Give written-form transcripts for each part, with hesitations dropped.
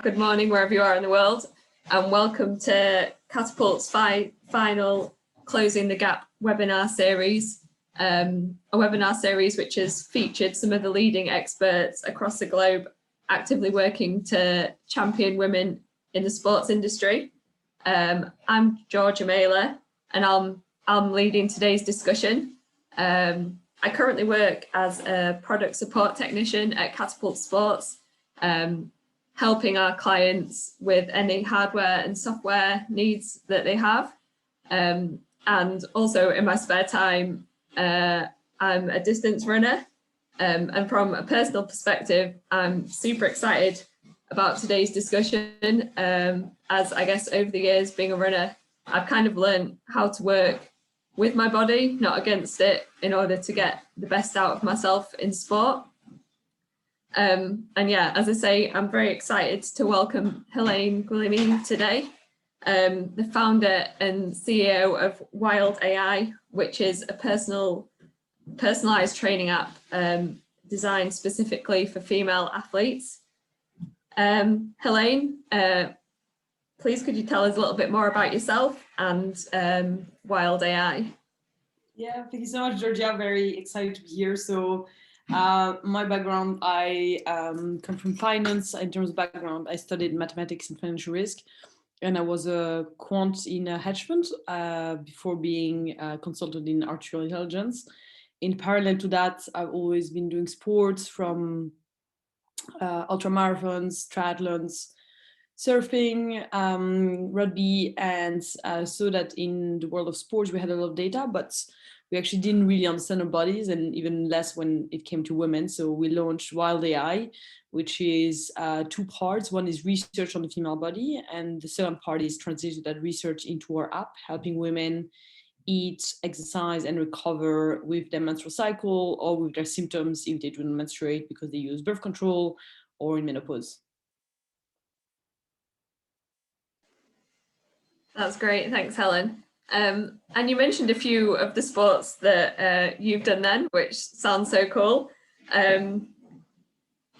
good morning, wherever you are in the world, and welcome to Catapult's final Closing the Gap webinar series, a webinar series which has featured some of the leading experts across the globe actively working to champion women in the sports industry. I'm Georgia Mailer, and I'm leading today's discussion. I currently work as a product support technician at Catapult Sports, helping our clients with any hardware and software needs that they have. And also in my spare time, I'm a distance runner. And from a personal perspective, I'm super excited about today's discussion. As I guess over the years being a runner, I've kind of learned how to work with my body, not against it, in order to get the best out of myself in sport. And yeah, as I say, I'm very excited to welcome Helene Guillemini today, the founder and CEO of Wild AI, which is a personalized training app designed specifically for female athletes. Helene, please could you tell us a little bit more about yourself and Wild AI? Yeah, thank you so much, Georgia. Very excited to be here. So my background, I come from finance. In terms of background, I studied mathematics and financial risk, and I was a quant in a hedge fund before being a consultant in artificial intelligence. In parallel to that, I've always been doing sports, from ultramarathons, triathlons, surfing, rugby, and so that in the world of sports we had a lot of data, but we actually didn't really understand our bodies, and even less when it came to women. So we launched Wild AI, which is two parts. One is research on the female body, and the second part is translating that research into our app, helping women eat, exercise, and recover with their menstrual cycle or with their symptoms if they don't menstruate because they use birth control or in menopause. That's great, thanks, Helen. And you mentioned a few of the sports that you've done then, which sounds so cool. I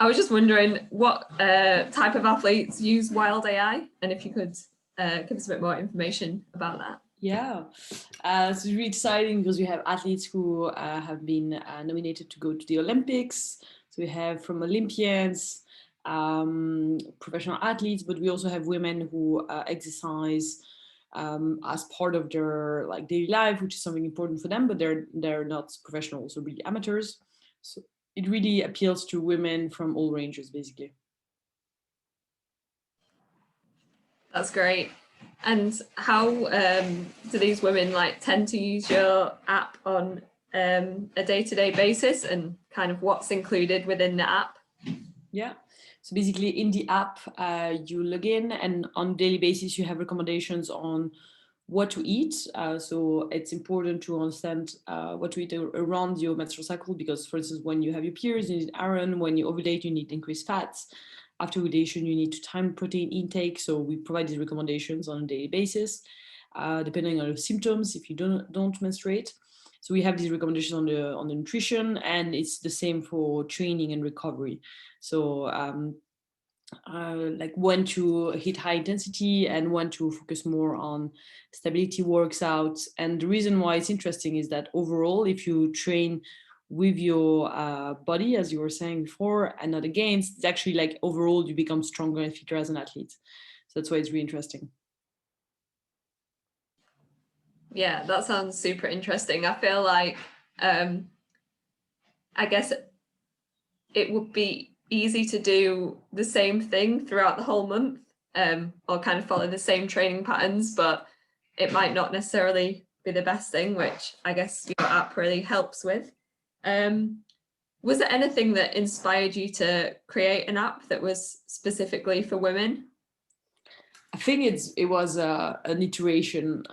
was just wondering what type of athletes use Wild AI, and if you could give us a bit more information about that. Yeah, so it's really exciting because we have athletes who have been nominated to go to the Olympics. So we have from Olympians, professional athletes, but we also have women who exercise as part of their daily life, which is something important for them, but they're not professionals, so really amateurs. So it really appeals to women from all ranges, basically. That's great. And how do these women tend to use your app on a day-to-day basis, and kind of what's included within the app? Yeah, so basically in the app, you log in, and on a daily basis, you have recommendations on what to eat. So it's important to understand what to eat around your menstrual cycle, because, for instance, when you have your periods, you need iron. When you ovulate, you need increased fats. After ovulation, you need to time protein intake. So we provide these recommendations on a daily basis, depending on your symptoms if you don't menstruate. So we have these recommendations on the nutrition, and it's the same for training and recovery. So like when to hit high intensity and when to focus more on stability works out. And the reason why it's interesting is that overall, if you train with your body, as you were saying before, and not against, it's actually overall you become stronger and fitter as an athlete. So that's why it's really interesting. Yeah, that sounds super interesting. I feel like I guess it would be easy to do the same thing throughout the whole month, or kind of follow the same training patterns, but it might not necessarily be the best thing, which I guess your app really helps with. Was there anything that inspired you to create an app that was specifically for women? I think it was an iteration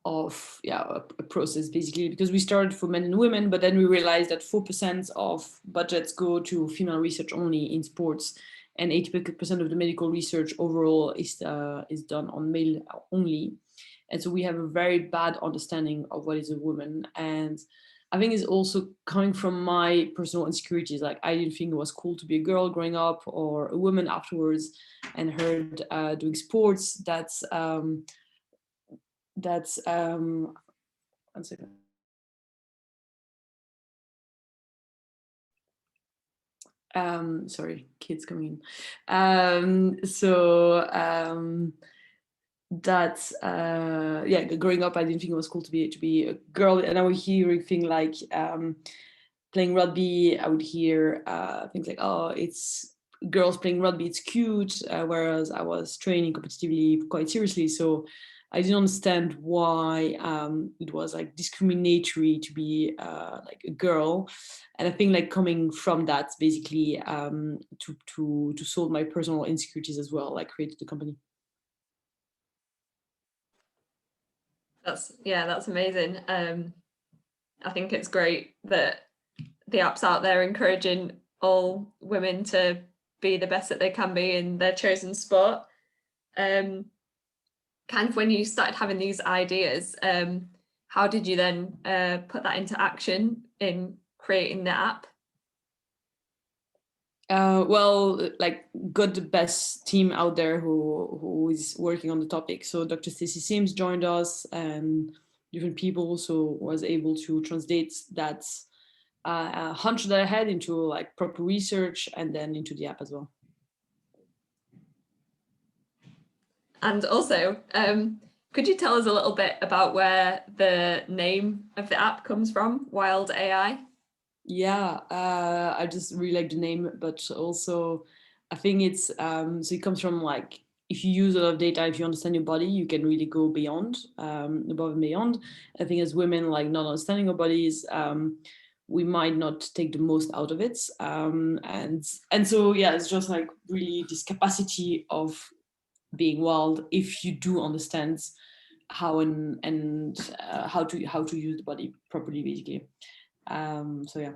of a process, basically, because we started for men and women, but then we realized that 4% of budgets go to female research only in sports, and 80% of the medical research overall is done on male only. And so we have a very bad understanding of what is a woman. And I think it's also coming from my personal insecurities. Like I didn't think it was cool to be a girl growing up or a woman afterwards, and heard doing sports. That's one second. Sorry, kids coming in. That's yeah, growing up I didn't think it was cool to be a girl, and I would hear things like playing rugby. I would hear things like, oh, it's girls playing rugby, it's cute, whereas I was training competitively quite seriously. So I didn't understand why it was like discriminatory to be like a girl. And I think like coming from that, basically to solve my personal insecurities as well, like created the company. That's amazing. I think it's great that the app's out there encouraging all women to be the best that they can be in their chosen sport. Kind of when you started having these ideas, how did you then put that into action in creating the app? Well, like got the best team out there who is working on the topic. So Dr. Stacey Sims joined us, and different people, so was able to translate that hunch that I had into like proper research and then into the app as well. And also, could you tell us a little bit about where the name of the app comes from, Wild AI? Yeah, I just really like the name, but also I think it's so it comes from like if you use a lot of data, if you understand your body, you can really go beyond, above and beyond. I think as women, like not understanding our bodies, we might not take the most out of it, and so yeah, it's just like really this capacity of being wild if you do understand how and how to use the body properly, basically. So yeah.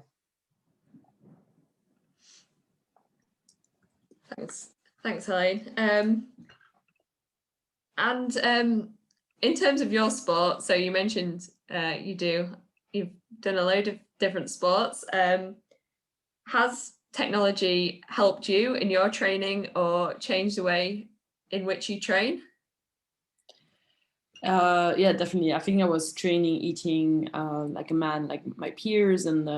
Thanks, Helene. And in terms of your sport, so you mentioned you've done a load of different sports. Has technology helped you in your training or changed the way in which you train? Yeah, definitely. I think I was training, eating like a man, like my peers, and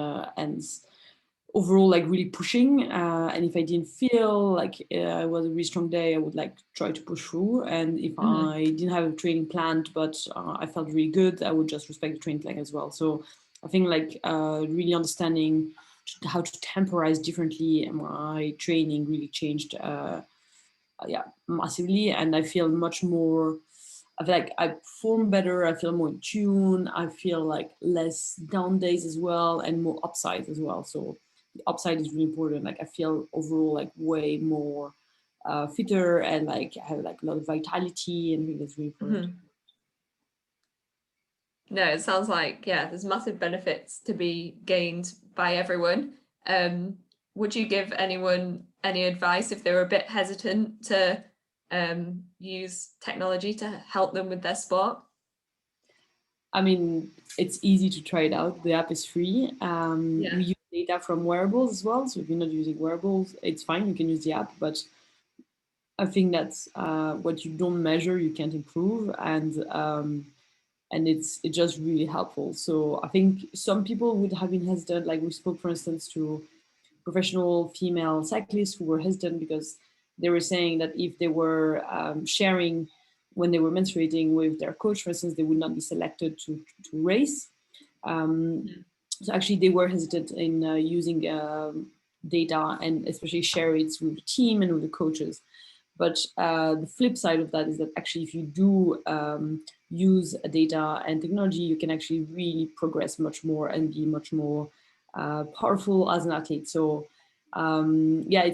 overall like really pushing. And if I didn't feel like it was a really strong day, I would like try to push through. And if I didn't have a training planned, but I felt really good, I would just respect the training plan as well. So I think like really understanding how to temporize differently and my training really changed. Yeah, massively, and I feel much more. I feel like I perform better. I feel more in tune. I feel like less down days as well, and more upside as well. So the upside is really important. Like I feel overall like way more fitter, and like I have like a lot of vitality, and I think that's really important. No, it sounds like, yeah, there's massive benefits to be gained by everyone. Would you give anyone any advice if they were a bit hesitant to use technology to help them with their sport? I mean, it's easy to try it out. The app is free. Yeah. We use data from wearables as well. So if you're not using wearables, it's fine. You can use the app, but I think that's what you don't measure, you can't improve, and it's just really helpful. So I think some people would have been hesitant. Like we spoke, for instance, to professional female cyclists who were hesitant because they were saying that if they were sharing when they were menstruating with their coach, for instance, they would not be selected to race. So actually, they were hesitant in using data and especially share it with the team and with the coaches. But the flip side of that is that actually, if you do use data and technology, you can actually really progress much more and be much more powerful as an athlete. So yeah,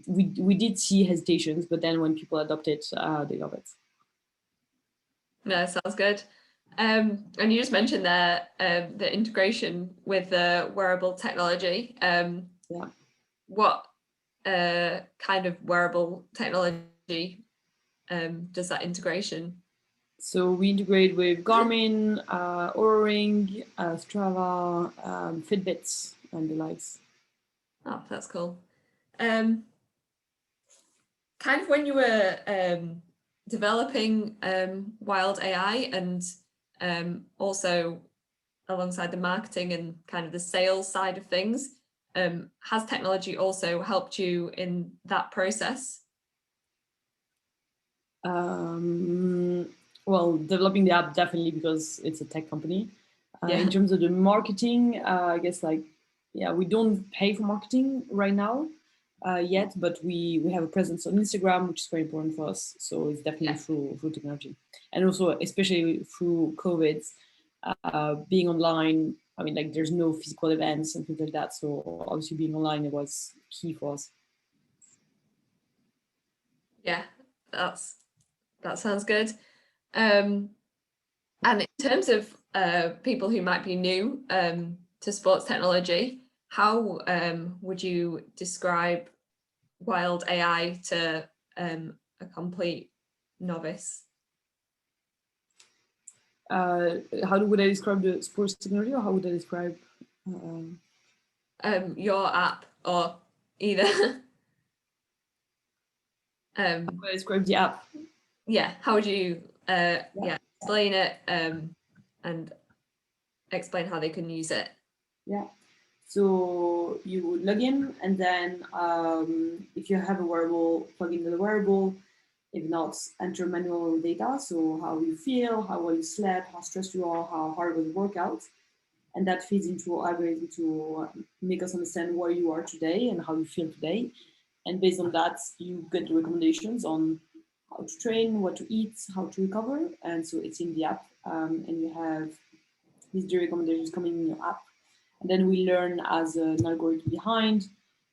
we did see hesitations, but then when people adopt it, they love it. No, sounds good. And you just mentioned there the integration with the wearable technology. Yeah. What kind of wearable technology does that integration So we integrate with Garmin, Oura Ring, Strava, Fitbits, and the likes. Oh, that's cool. Kind of when you were developing Wild AI and also alongside the marketing and kind of the sales side of things, has technology also helped you in that process? Well, developing the app definitely, because it's a tech company. Yeah. In terms of the marketing, I guess we don't pay for marketing right now yet, but we have a presence on Instagram, which is very important for us. So it's definitely through technology, and also especially through COVID, being online. I mean, like there's no physical events and things like that. So obviously being online, it was key for us. Yeah, that sounds good. And in terms of people who might be new to sports technology, how would you describe Wild AI to a complete novice? How would I describe the sports technology, or how would I describe? Your app, or either. How would I describe the app? Yeah, how would you explain it and explain how they can use it? Yeah. So you would log in, and then if you have a wearable, plug into the wearable. If not, enter manual data. So how you feel, how well you slept, how stressed you are, how hard was the workout. And that feeds into our algorithm to make us understand where you are today and how you feel today. And based on that, you get the recommendations on how to train, what to eat, how to recover. And so it's in the app, and you have these daily recommendations coming in your app. And then we learn as an algorithm behind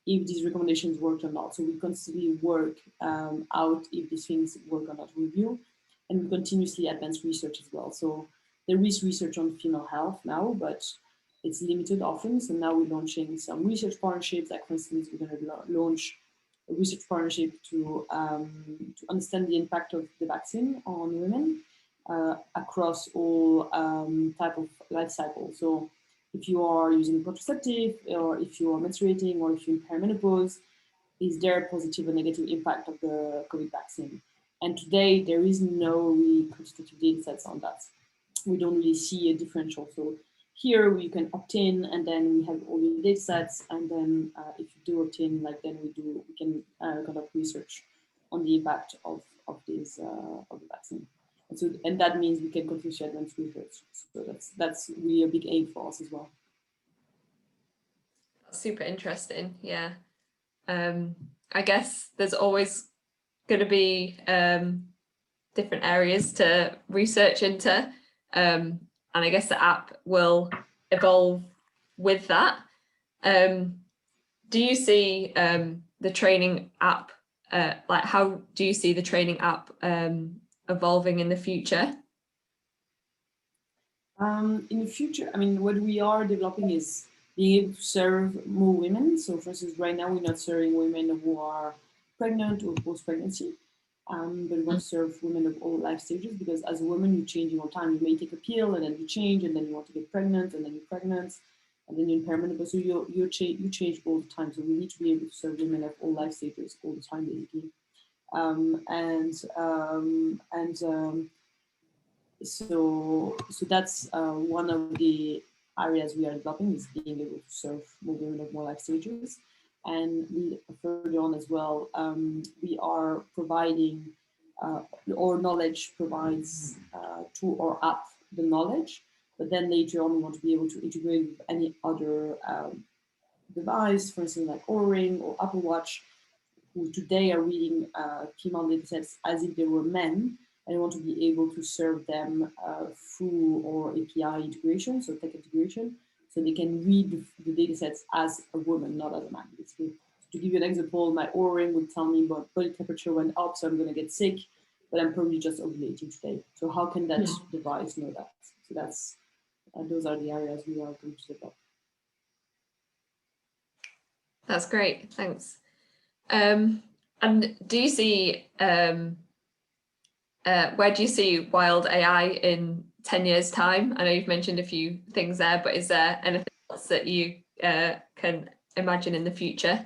if these recommendations work or not. So we constantly work out if these things work or not, review, and we continuously advance research as well. So there is research on female health now, but it's limited often. So now we're launching some research partnerships. Like for instance, we're going to launch a research partnership to understand the impact of the vaccine on women across all type of life cycle. So if you are using contraceptive, or if you are menstruating, or if you're in perimenopause, is there a positive or negative impact of the COVID vaccine? And today there is no really quantitative data sets on that. We don't really see a differential. So here we can opt in, and then we have all the data sets, and then if you do opt in, like then we can conduct research on the impact of this of the vaccine. And that means we can continue to advance research. So that's really a big aim for us as well. That's super interesting. Yeah. I guess there's always going to be different areas to research into, and I guess the app will evolve with that. Do you see the training app, how do you see the training app evolving in the future? In the future, I mean, what we are developing is being able to serve more women. So for instance, right now we're not serving women who are pregnant or post-pregnancy, but we want to serve women of all life stages, because as a woman, you're changing all the time. You may take a pill, and then you change, and then you want to get pregnant, and then you're pregnant, and then you're in perimenopause. So you change all the time. So we need to be able to serve women of all life stages all the time, basically. So that's one of the areas we are developing, is being able to serve more women of more life stages. And further on as well, we are providing, our knowledge provides to our app the knowledge, but then later on we want to be able to integrate with any other device, for instance, like Oura Ring or Apple Watch, who today are reading female data sets as if they were men, and we want to be able to serve them through our API integration, so tech integration, so they can read the data sets as a woman, not as a man. Basically. To give you an example, my Oura Ring would tell me my body temperature went up, so I'm going to get sick, but I'm probably just ovulating today. So how can that device know that? So that's those are the areas we are going to develop. That's great, thanks. And do you see where do you see wild AI in 10 years time? I know you've mentioned a few things there, but is there anything else that you can imagine in the future?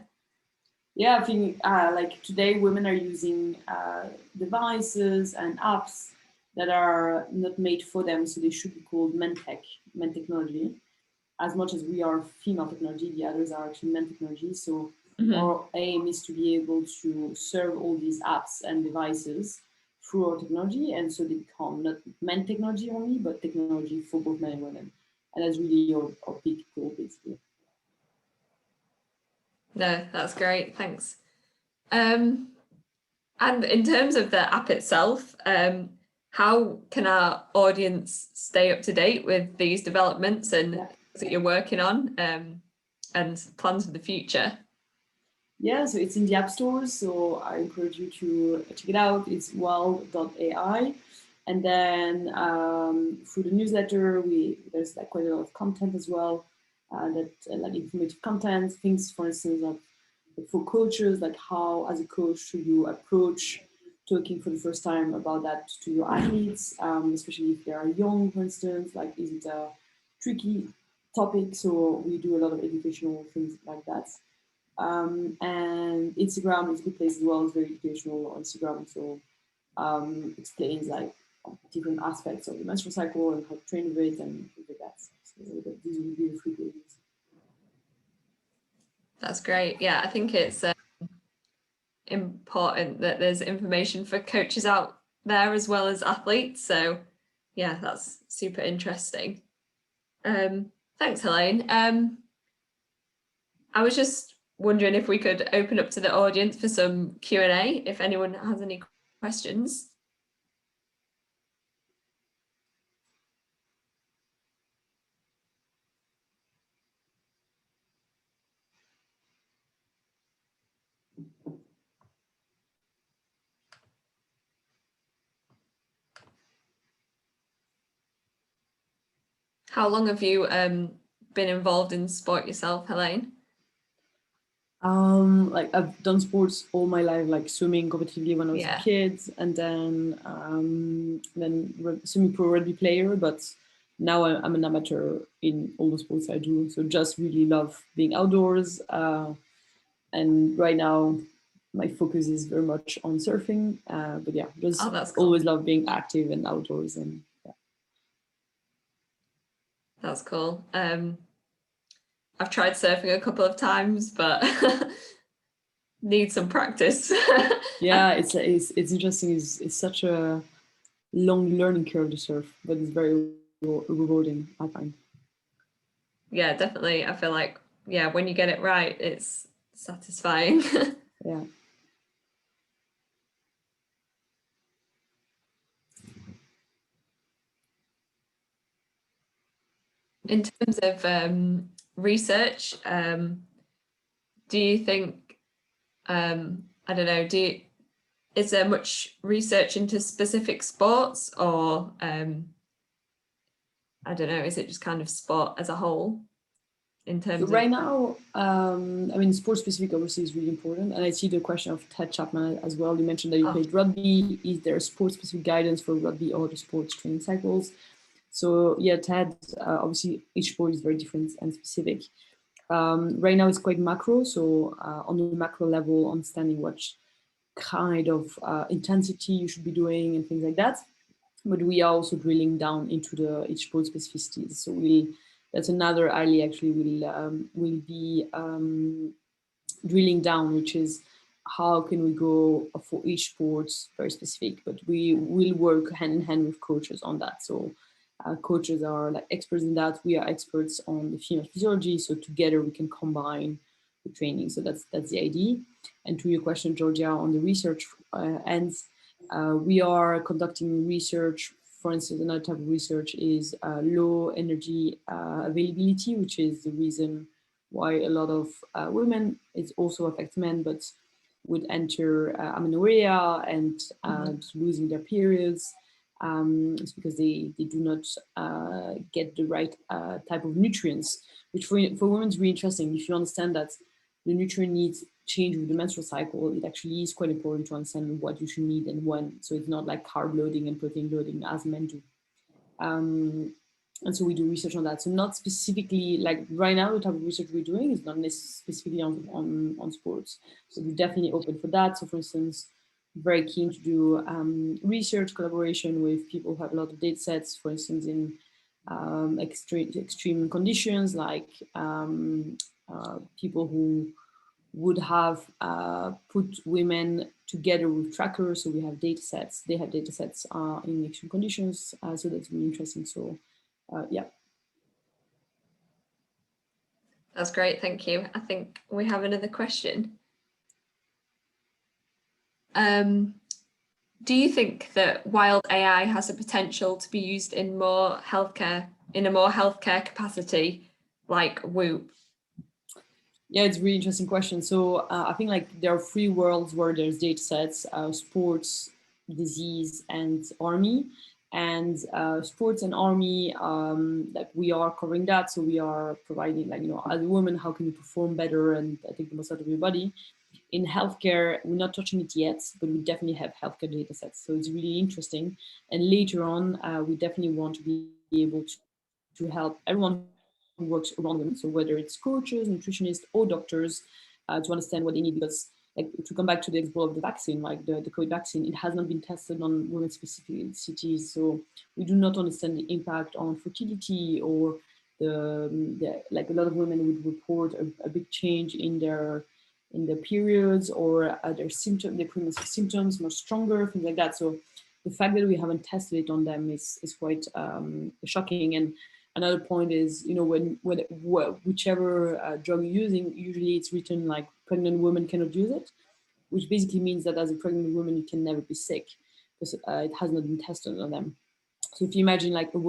Yeah, I think like today women are using devices and apps that are not made for them, so they should be called men tech, men technology. As much as we are female technology, the others are actually men technology. So our aim is to be able to serve all these apps and devices through our technology, and so they become not men technology only, but technology for both men and women. And that's really our big goal, basically. No, that's great. Thanks. And in terms of the app itself, how can our audience stay up to date with these developments and things that you're working on and plans for the future? Yeah, so it's in the app stores, so I encourage you to check it out. It's wild.ai. And then through the newsletter, there's like quite a lot of content as well, like informative content, things, for instance, like for coaches, like how, as a coach, should you approach talking for the first time about that to your athletes, especially if they are young, for instance, like is it a tricky topic? So we do a lot of educational things like that. And Instagram is a good place as well. It's very educational on Instagram. So explains like different aspects of the menstrual cycle and how to train with it and things like that. So these would be the three pages. That's great. Yeah, I think it's important that there's information for coaches out there as well as athletes. So yeah, that's super interesting. Thanks, Helene. I was just wondering if we could open up to the audience for some Q&A, if anyone has any questions. How long have you been involved in sport yourself, Helene? Like I've done sports all my life, like swimming competitively when I was a kid, and then semi-pro rugby player. But now I'm an amateur in all the sports I do. So just really love being outdoors. And right now, my focus is very much on surfing. But yeah, just cool. Always love being active and outdoors, and yeah. That's cool. I've tried surfing a couple of times, but need some practice. Yeah, it's interesting. It's such a long learning curve to surf, but it's very rewarding, I find. Yeah, definitely. I feel like, yeah, when you get it right, it's satisfying. Yeah. In terms of research, do you think, I don't know, is there much research into specific sports, or I don't know, is it just kind of sport as a whole in terms of... Right now, I mean, sport specific obviously is really important. And I see the question of Ted Chapman as well. You mentioned that you played rugby. Is there sport specific guidance for rugby or the sports training cycles? So yeah, Ted, obviously each sport is very different and specific. Right now it's quite macro. So on the macro level, understanding what kind of intensity you should be doing and things like that. But we are also drilling down into the each sport specificities. So that's another area actually will be drilling down, which is how can we go for each sport very specific, but we will work hand in hand with coaches on that. So coaches are like experts in that. We are experts on the female physiology. So together we can combine the training. So that's the idea. And to your question, Georgia, on the research ends, we are conducting research. For instance, another type of research is low energy availability, which is the reason why a lot of women, it also affects men, but would enter amenorrhea and losing their periods. It's because they do not get the right type of nutrients, which for women is really interesting. If you understand that the nutrient needs change with the menstrual cycle, it actually is quite important to understand what you should need and when. So it's not like carb loading and protein loading as men do. And so we do research on that. So not specifically, like right now, the type of research we're doing is not specifically on sports. So we're definitely open for that. So for instance, very keen to do research collaboration with people who have a lot of data sets, for instance, in extreme conditions, like people who would have put women together with trackers. So we have data sets, they have data sets in extreme conditions. So that's really interesting. So yeah. That's great, thank you. I think we have another question. Do you think that wild AI has the potential to be used in a more healthcare capacity, like Whoop? Yeah, it's a really interesting question. So I think like there are three worlds where there's data sets: sports, disease, and army. And sports and army, like we are covering that. So we are providing, like, as a woman, how can you perform better and take the most out of your body? In healthcare, we're not touching it yet, but we definitely have healthcare data sets. So it's really interesting. And later on, we definitely want to be able to help everyone who works around women. So whether it's coaches, nutritionists, or doctors, to understand what they need. Because, like, to come back to the example of the vaccine, like the COVID vaccine, it has not been tested on women's specificities. So we do not understand the impact on fertility, or like a lot of women would report a big change in their periods, or their symptoms, their premenstrual symptoms more stronger, things like that. So the fact that we haven't tested it on them is quite shocking. And another point is, whichever drug you're using, usually it's written like pregnant women cannot use it, which basically means that as a pregnant woman, you can never be sick because it has not been tested on them. So if you imagine like a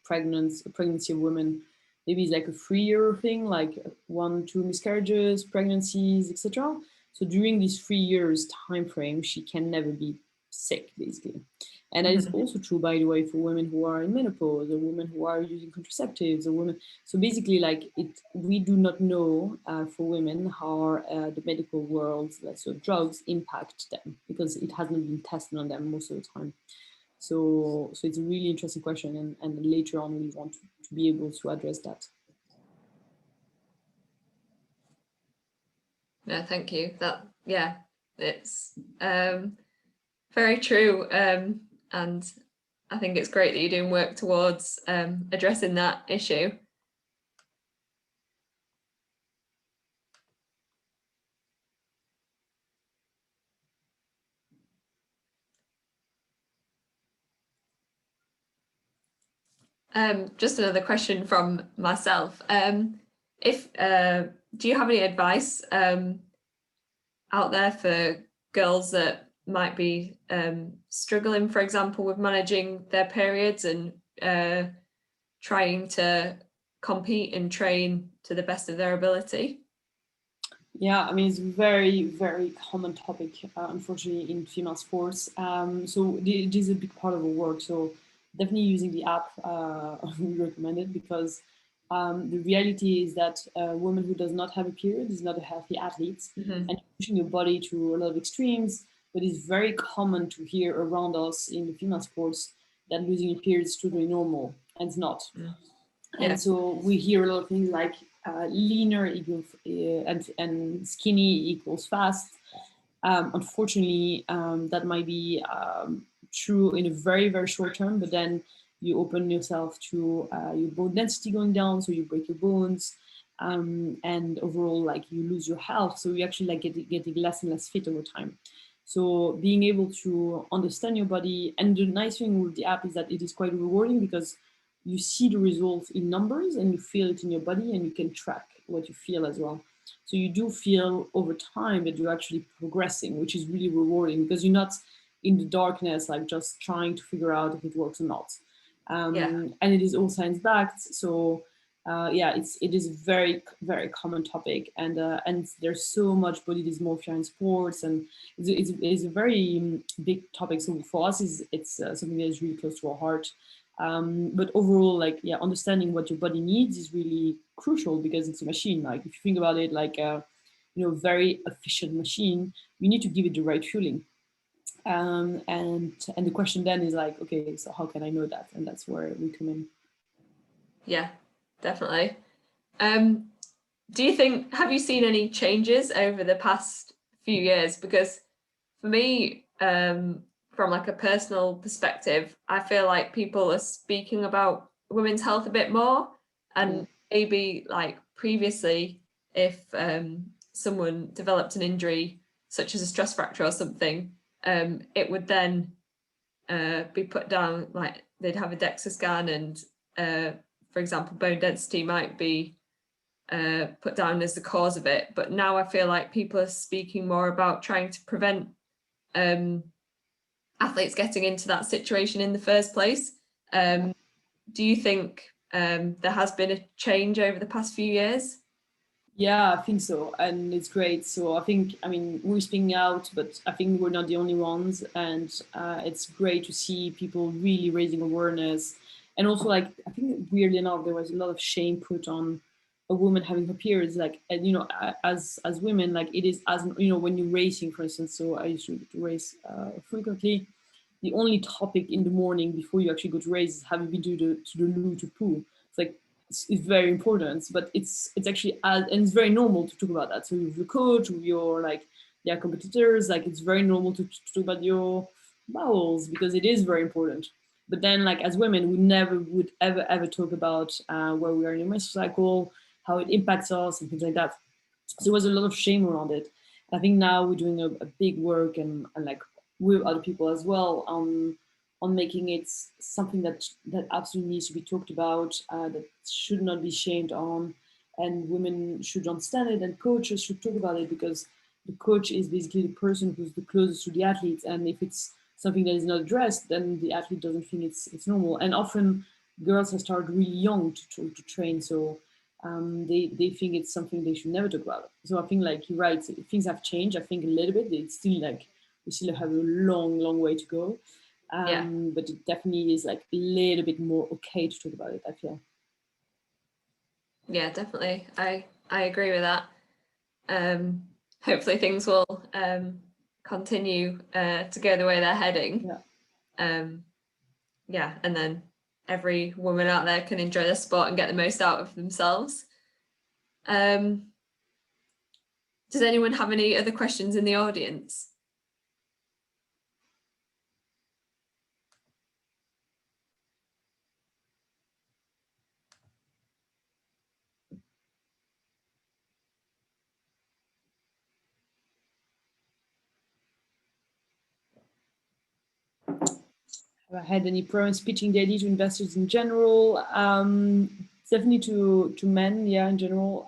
pregnancy of women, maybe it's like a 3-year thing, like 1-2 miscarriages, pregnancies, etc. So during these 3 years time frame, she can never be sick, basically. And that is also true, by the way, for women who are in menopause, or women who are using contraceptives, or women. So basically, like we do not know for women how the medical world, so drugs, impact them, because it hasn't been tested on them most of the time. So it's a really interesting question, and later on we want to be able to address that. No, thank you. It's very true, and I think it's great that you're doing work towards addressing that issue. Just another question from myself. Do you have any advice out there for girls that might be struggling, for example, with managing their periods and trying to compete and train to the best of their ability? Yeah, I mean, it's a very, very common topic, unfortunately, in female sports. So it is a big part of our work. So definitely using the app, we recommend it, because the reality is that a woman who does not have a period is not a healthy athlete, and pushing your body to a lot of extremes. But it's very common to hear around us in the female sports that losing your period is totally normal, and it's not. And so we hear a lot of things like leaner equals and skinny equals fast. Unfortunately, that might be true in a very, very short term, but then you open yourself to your bone density going down, so you break your bones, and overall, like, you lose your health. So you actually like getting less and less fit over time. So being able to understand your body, and the nice thing with the app is that it is quite rewarding, because you see the results in numbers and you feel it in your body, and you can track what you feel as well. So you do feel over time that you're actually progressing, which is really rewarding, because you're not in the darkness, like just trying to figure out if it works or not. And it is all science backed. So it is a very, very common topic, and there's so much body dysmorphia in sports, and it's a very big topic. So for us, it's something that is really close to our heart. But overall, like, understanding what your body needs is really crucial, because it's a machine. Like, if you think about it, like very efficient machine, you need to give it the right fueling. And the question then is like, okay, so how can I know that? And that's where we come in. Yeah, definitely. Do you think, have you seen any changes over the past few years? Because for me, from like a personal perspective, I feel like people are speaking about women's health a bit more, and maybe like previously, if someone developed an injury such as a stress fracture or something, it would then be put down, like they'd have a DEXA scan, and for example, bone density might be put down as the cause of it. But now I feel like people are speaking more about trying to prevent athletes getting into that situation in the first place. Do you think there has been a change over the past few years? Yeah, I think so. And it's great. So I mean, we're speaking out, but I think we're not the only ones. And it's great to see people really raising awareness. And also, like, I think weirdly enough, there was a lot of shame put on a woman having her periods. Like, and, as women, like it is as, when you're racing, for instance. So I used to race frequently. The only topic in the morning before you actually go to race is have you been to the loo to poo. It's like, it's very important, but it's actually and it's very normal to talk about that. So with your coach, with your competitors, like it's very normal to talk about your bowels because it is very important. But then, like as women, we never would ever talk about where we are in the menstrual cycle, how it impacts us, and things like that. So there was a lot of shame around it. I think now we're doing a big work and like with other people as well on making it something that absolutely needs to be talked about, that should not be shamed on, and women should understand it, and coaches should talk about it because the coach is basically the person who's the closest to the athlete, and if it's something that is not addressed, then the athlete doesn't think it's normal. And often girls have started really young to train, so they think it's something they should never talk about. So I think like you're right, things have changed. I think a little bit. It's still like we still have a long way to go. Yeah, But it definitely is like a little bit more okay to talk about it, I feel. yeah, definitely. I agree with that. Hopefully things will continue to go the way they're heading. Yeah. Yeah, and then every woman out there can enjoy their sport and get the most out of themselves. Um, does anyone have any other questions in the audience? Have I had any problems pitching the idea to investors in general? Definitely to men, yeah, in general.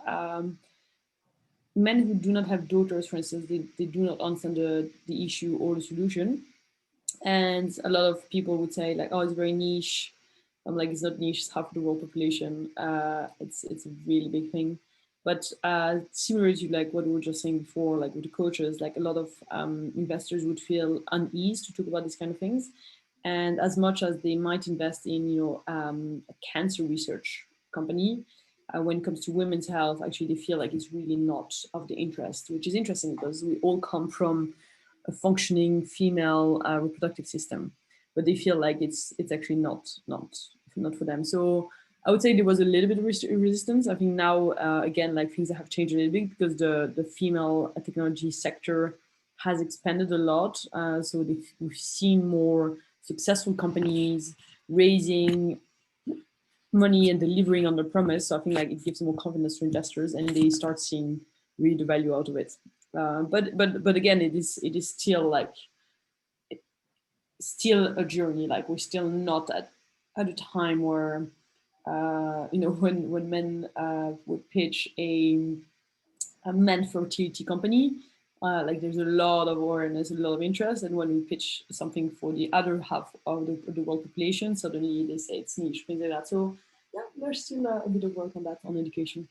Men who do not have daughters, for instance, they do not understand the issue or the solution. And a lot of people would say like, oh, it's very niche. I'm like, it's not niche, it's half the world population. It's a really big thing. But similar to like what we were just saying before, like with the coaches, like a lot of investors would feel uneasy to talk about these kind of things. And as much as they might invest in, a cancer research company, when it comes to women's health, actually they feel like it's really not of the interest, which is interesting because we all come from a functioning female reproductive system, but they feel like it's actually not for them. So I would say there was a little bit of resistance. I think now again, like things have changed a little bit because the female technology sector has expanded a lot. So we've seen more successful companies raising money and delivering on the promise. So I think like it gives more confidence to investors, and they start seeing really the value out of it. But again, it is still like still a journey. Like we're still not at a time where when men would pitch a men fertility company. Like there's a lot of awareness, a lot of interest, and when we pitch something for the other half of the world population, suddenly they say it's niche, things like that. So yeah, there's still a bit of work on that, on education.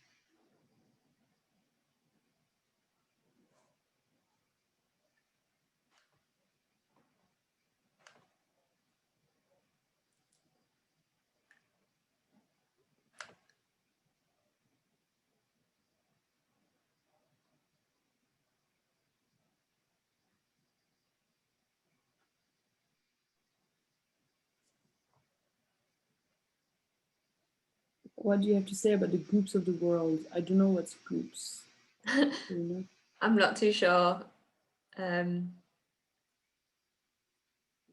What do you have to say about the groups of the world? I don't know what's groups. Do you know? I'm not too sure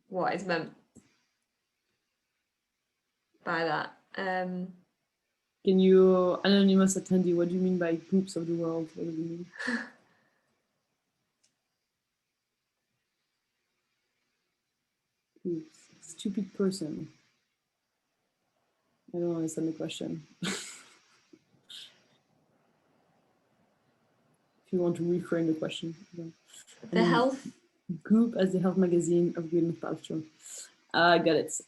what is meant by that. Can you, anonymous attendee, what do you mean by groups of the world? What do you mean? Groups. Stupid person. I don't understand the question. If you want to reframe the question. The health Group as the health magazine of Gwyneth Paltrow. Got it.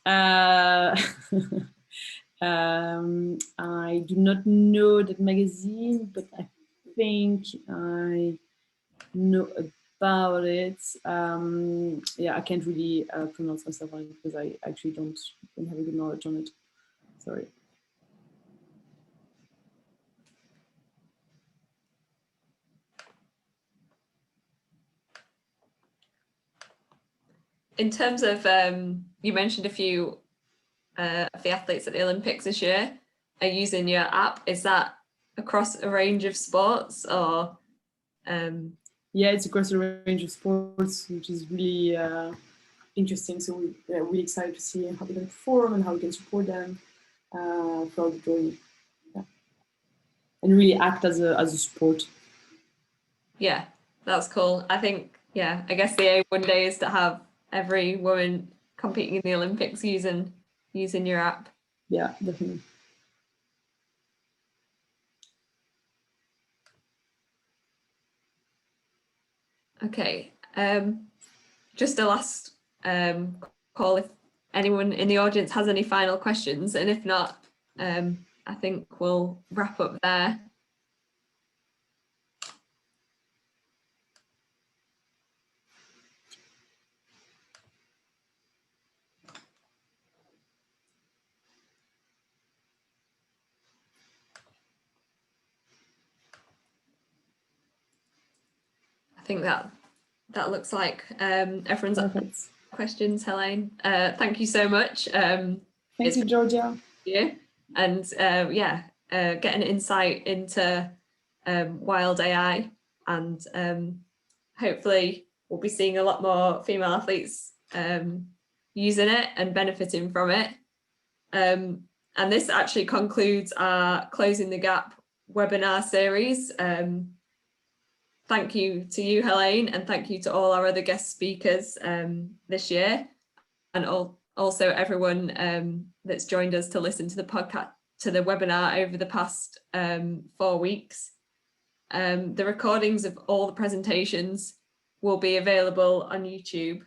I do not know that magazine, but I think I know about it. Yeah, I can't really pronounce myself on it because I actually don't have a good knowledge on it. Sorry. in terms of you mentioned a few of the athletes at the Olympics this year are using your app. Is that across a range of sports or Yeah, it's across a range of sports, which is really interesting. So we're really excited to see how they're going to perform and how we can support them throughout the journey. Yeah. And really act as a sport. yeah, that's cool. I think, yeah, I guess the aim one day is to have every woman competing in the Olympics using your app. Yeah, definitely. Okay, just a last call if anyone in the audience has any final questions, and if not, I think we'll wrap up there. I think that looks like everyone's Perfect. questions, Helene. Thank you so much. Thank you, Georgia. Yeah, and yeah, get an insight into wild AI, and hopefully we'll be seeing a lot more female athletes using it and benefiting from it. And this actually concludes our Closing the Gap webinar series. Thank you to you, Helene, and thank you to all our other guest speakers this year, and also everyone that's joined us to listen to the podcast, to the webinar over the past 4 weeks. The recordings of all the presentations will be available on YouTube.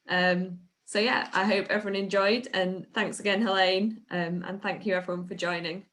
So yeah, I hope everyone enjoyed, and thanks again, Helene, and thank you everyone for joining.